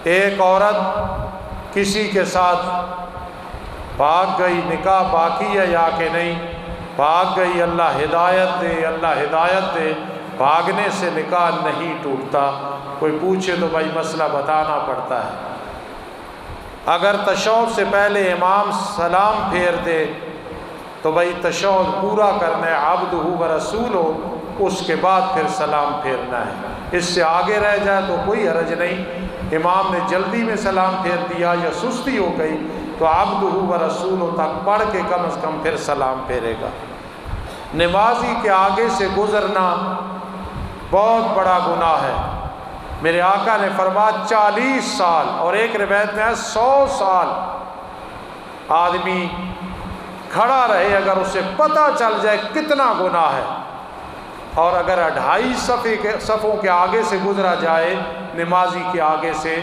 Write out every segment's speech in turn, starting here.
ایک عورت کسی کے ساتھ بھاگ گئی، نکاح باقی ہے یا کہ نہیں، بھاگ گئی، اللہ ہدایت دے، اللہ ہدایت دے، بھاگنے سے نکاح نہیں ٹوٹتا۔ کوئی پوچھے تو بھائی مسئلہ بتانا پڑتا ہے۔ اگر تشہد سے پہلے امام سلام پھیر دے تو بھائی تشہد پورا کرنا ہے، عبدہ و رسولہ، اس کے بعد پھر سلام پھیرنا ہے۔ اس سے آگے رہ جائے تو کوئی حرج نہیں، امام نے جلدی میں سلام پھیر دیا یا سستی ہو گئی تو عبدہ و رسولہ تک پڑھ کے کم از کم پھر سلام پھیرے گا۔ نمازی کے آگے سے گزرنا بہت بڑا گناہ ہے۔ میرے آقا نے فرمایا 40 سال، اور ایک روایت میں ہے 100 سال آدمی کھڑا رہے اگر اسے پتہ چل جائے کتنا گناہ ہے، اور اگر 2.5 صفوں کے آگے سے گزرا جائے نمازی کے آگے سے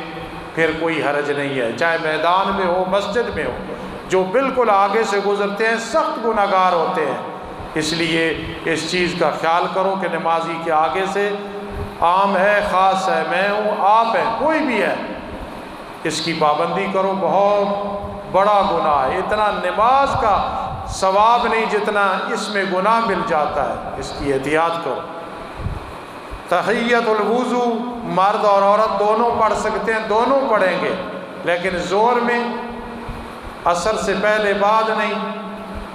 پھر کوئی حرج نہیں ہے، چاہے میدان میں ہو مسجد میں ہو۔ جو بالکل آگے سے گزرتے ہیں سخت گناہگار ہوتے ہیں، اس لیے اس چیز کا خیال کرو کہ نمازی کے آگے سے، عام ہے خاص ہے، میں ہوں آپ ہیں کوئی بھی ہے، اس کی پابندی کرو۔ بہت بڑا گناہ ہے، اتنا نماز کا ثواب نہیں جتنا اس میں گناہ مل جاتا ہے، اس کی احتیاط کرو۔ تحیۃ الوضو مرد اور عورت دونوں پڑھ سکتے ہیں، دونوں پڑھیں گے، لیکن زور میں عصر سے پہلے بعد نہیں۔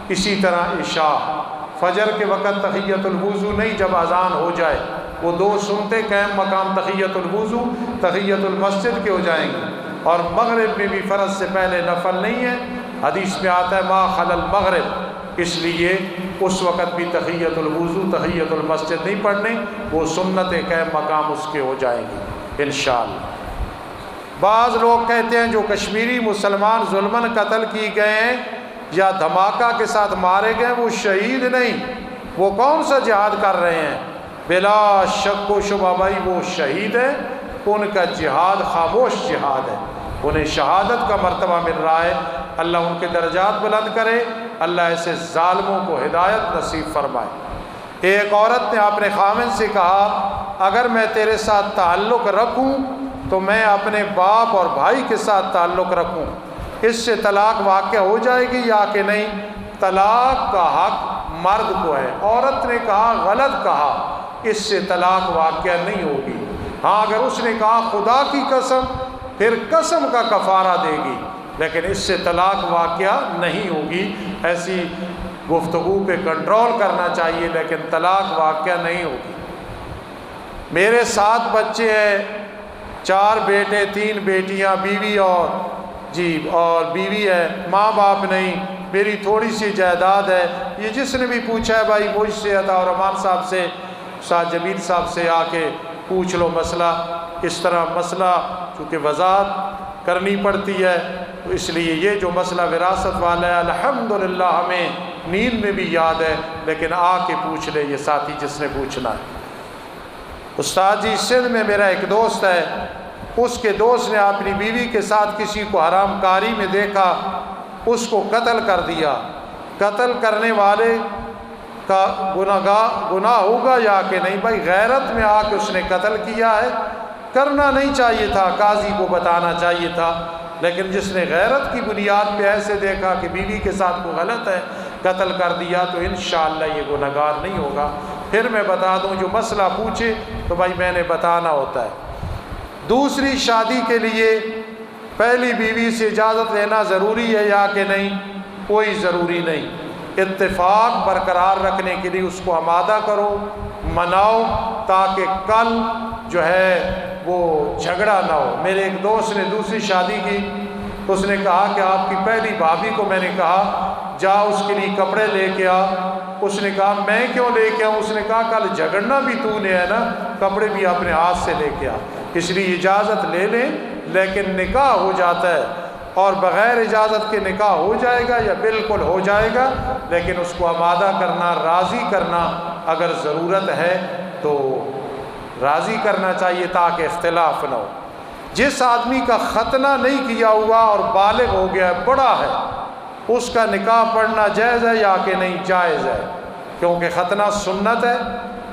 اسی طرح عشاء فجر کے وقت تحیۃ الوضو نہیں، جب اذان ہو جائے وہ 2 سنتے قائم مقام تحیۃ الوضو تحیۃ المسجد کے ہو جائیں گے۔ اور مغرب میں بھی فرض سے پہلے نفل نہیں ہے، حدیث میں آتا ہے ما خلا المغرب، اس لیے اس وقت بھی تحیۃ الوضو تحیۃ المسجد نہیں پڑھنے، وہ سنت قائم مقام اس کے ہو جائیں گی انشاءاللہ۔ بعض لوگ کہتے ہیں جو کشمیری مسلمان ظلماً قتل کیے گئے ہیں یا دھماکہ کے ساتھ مارے گئے وہ شہید نہیں، وہ کون سا جہاد کر رہے ہیں؟ بلا شک و شبہ بھائی وہ شہید ہیں، ان کا جہاد خاموش جہاد ہے، انہیں شہادت کا مرتبہ مل رہا ہے۔ اللہ ان کے درجات بلند کرے، اللہ ایسے ظالموں کو ہدایت نصیب فرمائے۔ ایک عورت نے اپنے خاوند سے کہا اگر میں تیرے ساتھ تعلق رکھوں تو میں اپنے باپ اور بھائی کے ساتھ تعلق رکھوں، اس سے طلاق واقع ہو جائے گی یا کہ نہیں؟ طلاق کا حق مرد کو ہے، عورت نے کہا غلط کہا، اس سے طلاق واقع نہیں ہوگی۔ ہاں اگر اس نے کہا خدا کی قسم پھر قسم کا کفارہ دے گی، لیکن اس سے طلاق واقع نہیں ہوگی۔ ایسی گفتگو پہ کنٹرول کرنا چاہیے لیکن طلاق واقع نہیں ہوگی۔ میرے 7 بچے ہیں، 4 بیٹے 3 بیٹیاں، بیوی اور بیوی ہے، ماں باپ نہیں، میری تھوڑی سی جائیداد ہے۔ یہ جس نے بھی پوچھا ہے بھائی مجھ سے عطا الرحمان صاحب سے، استاد جمیل صاحب سے آ کے پوچھ لو مسئلہ۔ اس طرح مسئلہ چونکہ وضاحت کرنی پڑتی ہے تو اس لیے یہ جو مسئلہ وراثت والا ہے الحمدللہ ہمیں نیند میں بھی یاد ہے، لیکن آ کے پوچھ لے یہ ساتھی جس نے پوچھنا ہے۔ استاد جی سندھ میں میرا ایک دوست ہے، اس کے دوست نے اپنی بیوی کے ساتھ کسی کو حرام کاری میں دیکھا، اس کو قتل کر دیا۔ قتل کرنے والے کا گناہ ہوگا یا کہ نہیں؟ بھائی غیرت میں آ کے اس نے قتل کیا ہے، کرنا نہیں چاہیے تھا، قاضی کو بتانا چاہیے تھا، لیکن جس نے غیرت کی بنیاد پہ ایسے دیکھا کہ بیوی کے ساتھ کوئی غلط ہے قتل کر دیا تو انشاءاللہ یہ گنہگار نہیں ہوگا۔ پھر میں بتا دوں جو مسئلہ پوچھے تو بھائی میں نے بتانا ہوتا ہے۔ دوسری شادی کے لیے پہلی بیوی سے اجازت لینا ضروری ہے یا کہ نہیں؟ کوئی ضروری نہیں، اتفاق برقرار رکھنے کے لیے اس کو آمادہ کرو، مناؤ تاکہ کل جو ہے وہ جھگڑا نہ ہو۔ میرے ایک دوست نے دوسری شادی کی تو اس نے کہا کہ آپ کی پہلی بھابھی کو میں نے کہا جا اس کے لیے کپڑے لے کے آ، اس نے کہا میں کیوں لے کے آؤں؟ اس نے کہا کل جھگڑنا بھی تو نے ہے نا، کپڑے بھی اپنے ہاتھ سے لے کے آ۔ اس لیے اجازت لے لیں، لیکن نکاح ہو جاتا ہے اور بغیر اجازت کے نکاح ہو جائے گا یا بالکل ہو جائے گا، لیکن اس کو آمادہ کرنا، راضی کرنا، اگر ضرورت ہے تو راضی کرنا چاہیے تاکہ اختلاف نہ ہو۔ جس آدمی کا ختنہ نہیں کیا ہوا اور بالغ ہو گیا ہے، بڑا ہے، اس کا نکاح پڑھنا جائز ہے یا کہ نہیں؟ جائز ہے، کیونکہ ختنہ سنت ہے،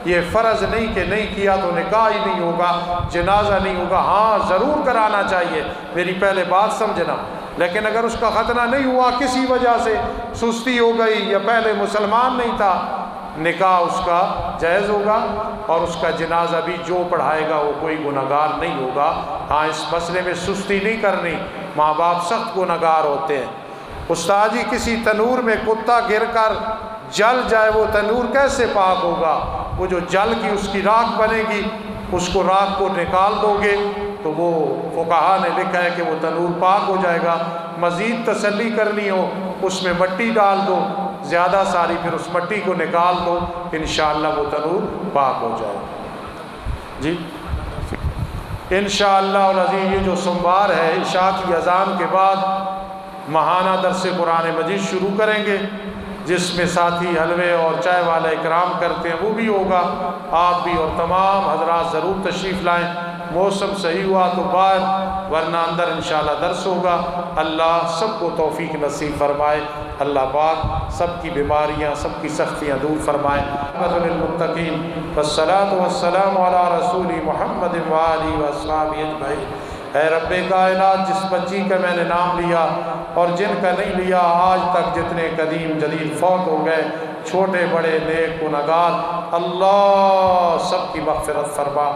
یہ فرض نہیں کہ نہیں کیا تو نکاح ہی نہیں ہوگا، جنازہ نہیں ہوگا۔ ہاں ضرور کرانا چاہیے، میری پہلے بات سمجھنا، لیکن اگر اس کا ختنہ نہیں ہوا کسی وجہ سے، سستی ہو گئی یا پہلے مسلمان نہیں تھا، نکاح اس کا جائز ہوگا، اور اس کا جنازہ بھی جو پڑھائے گا وہ کوئی گناہگار نہیں ہوگا۔ ہاں اس مسئلے میں سستی نہیں کرنی، ماں باپ سخت گناہگار ہوتے ہیں۔ استاد جی کسی تنور میں کتا گر کر جل جائے، وہ تنور کیسے پاک ہوگا؟ وہ جو جل کی اس کی راکھ بنے گی، اس کو راکھ کو نکال دو گے تو وہ فقہا نے لکھا ہے کہ وہ تنور پاک ہو جائے گا۔ مزید تسلی کرنی ہو اس میں مٹی ڈال دو زیادہ ساری، پھر اس مٹی کو نکال دو، انشاءاللہ وہ تنور پاک ہو جائے گا۔ جی انشاءاللہ العزیز یہ جو سوموار ہے عشاء کی اذان کے بعد ماہانہ درس قرآن مجید شروع کریں گے، جس میں ساتھی حلوے اور چائے والا اکرام کرتے ہیں وہ بھی ہوگا۔ آپ بھی اور تمام حضرات ضرور تشریف لائیں، موسم صحیح ہوا تو باہر، ورنہ اندر انشاءاللہ درس ہوگا۔ اللہ سب کو توفیق نصیب فرمائے، اللہ پاک سب کی بیماریاں سب کی سختیاں دور فرمائے۔ للمتقین والصلاة والسلام علی رسول محمد وآلہ وصحبہ اجمعین۔ اے رب کائنات، جس بچی کا میں نے نام لیا اور جن کا نہیں لیا، آج تک جتنے قدیم جدید فوت ہو گئے، چھوٹے بڑے نیک گنہگار، اللہ سب کی مغفرت فرما۔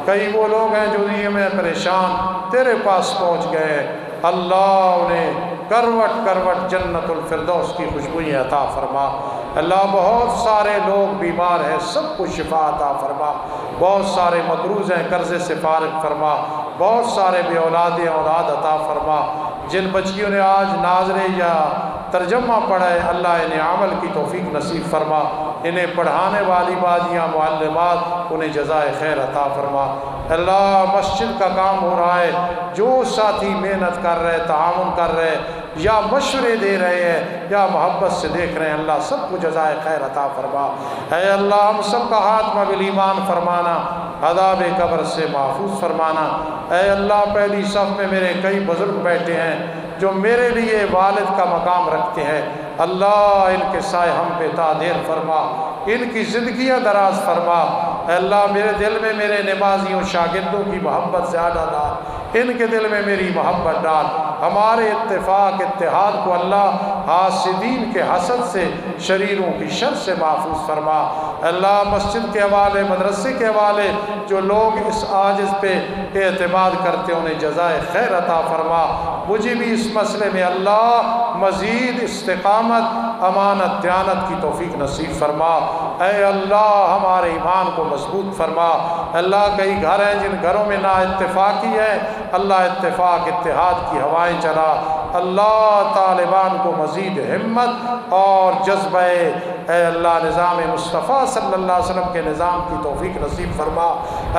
کئی وہ لوگ ہیں جو دنیا میں پریشان تیرے پاس پہنچ گئے ہیں، اللہ انہیں کروٹ کروٹ جنت الفردوس کی خوشبوئیں عطا فرما۔ اللہ بہت سارے لوگ بیمار ہیں، سب کو شفا عطا فرما۔ بہت سارے مقروض ہیں، قرضے سے فارغ فرما۔ بہت سارے بے اولاد عطا فرما۔ جن بچیوں نے آج ناظرے یا ترجمہ پڑھا ہے، اللہ انہیں عمل کی توفیق نصیب فرما۔ انہیں پڑھانے والی بازیاں معلمات، انہیں جزائے خیر عطا فرما۔ اللہ مسجد کا کام ہو رہا ہے، جو ساتھی محنت کر رہے، تعاون کر رہے، یا مشورے دے رہے ہیں یا محبت سے دیکھ رہے ہیں، اللہ سب کو جزائے خیر عطا فرما۔ اے اللہ ہم سب کا خاتمہ بالایمان فرمانا، عذاب قبر سے محفوظ فرمانا۔ اے اللہ پہلی صف میں میرے کئی بزرگ بیٹھے ہیں جو میرے لیے والد کا مقام رکھتے ہیں، اللہ ان کے سائے ہم پہ تعدیر فرما، ان کی زندگیاں دراز فرما۔ اے اللہ میرے دل میں میرے نمازیوں شاگردوں کی محبت زیادہ ڈال، ان کے دل میں میری محبت ڈال۔ ہمارے اتفاق اتحاد کو اللہ حاسدین کے حسد سے، شریروں کی شر سے محفوظ فرما۔ اللہ مسجد کے حوالے، مدرسے کے حوالے جو لوگ اس عاجز پہ اعتماد کرتے ہیں، انہیں جزائے خیر عطا فرما۔ مجھے بھی اس مسئلے میں اللہ مزید استقامت، امانت، دیانت کی توفیق نصیب فرما۔ اے اللہ ہمارے ایمان کو مضبوط فرما۔ اللہ کئی گھر ہیں جن گھروں میں نا اتفاقی ہے، اللہ اتفاق اتحاد کی ہوائیں چلا۔ اللہ طالبان کو مزید ہمت اور جذبہ اے اللہ نظام مصطفیٰ صلی اللہ علیہ وسلم کے نظام کی توفیق نصیب فرما۔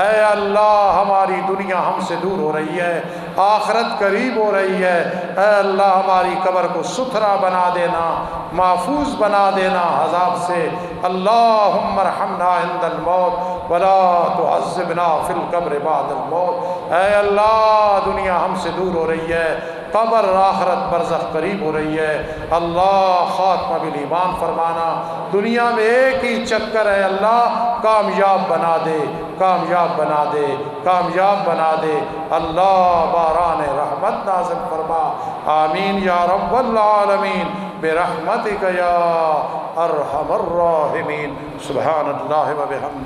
اے اللہ ہماری دنیا ہم سے دور ہو رہی ہے، آخرت قریب ہو رہی ہے، اے اللہ ہماری قبر کو ستھرا بنا دینا، محفوظ بنا دینا عذاب سے۔ اللہم ارحمنا عند الموت ولا تعذبنا فی القبر بعد الموت۔ اے اللہ دنیا ہم سے دور ہو رہی ہے، قبر آخرت برزخ قریب ہو رہی ہے، اللہ خاتمہ بالایمان فرمانا۔ دنیا میں ایک ہی چکر ہے، اللہ کامیاب بنا دے، کامیاب بنا دے، کامیاب بنا دے۔ اللہ باران رحمت نازل فرما، آمین یا رب العالمین برحمتک یا ارحم الراحمین۔ سبحان اللہ و بحمدہ۔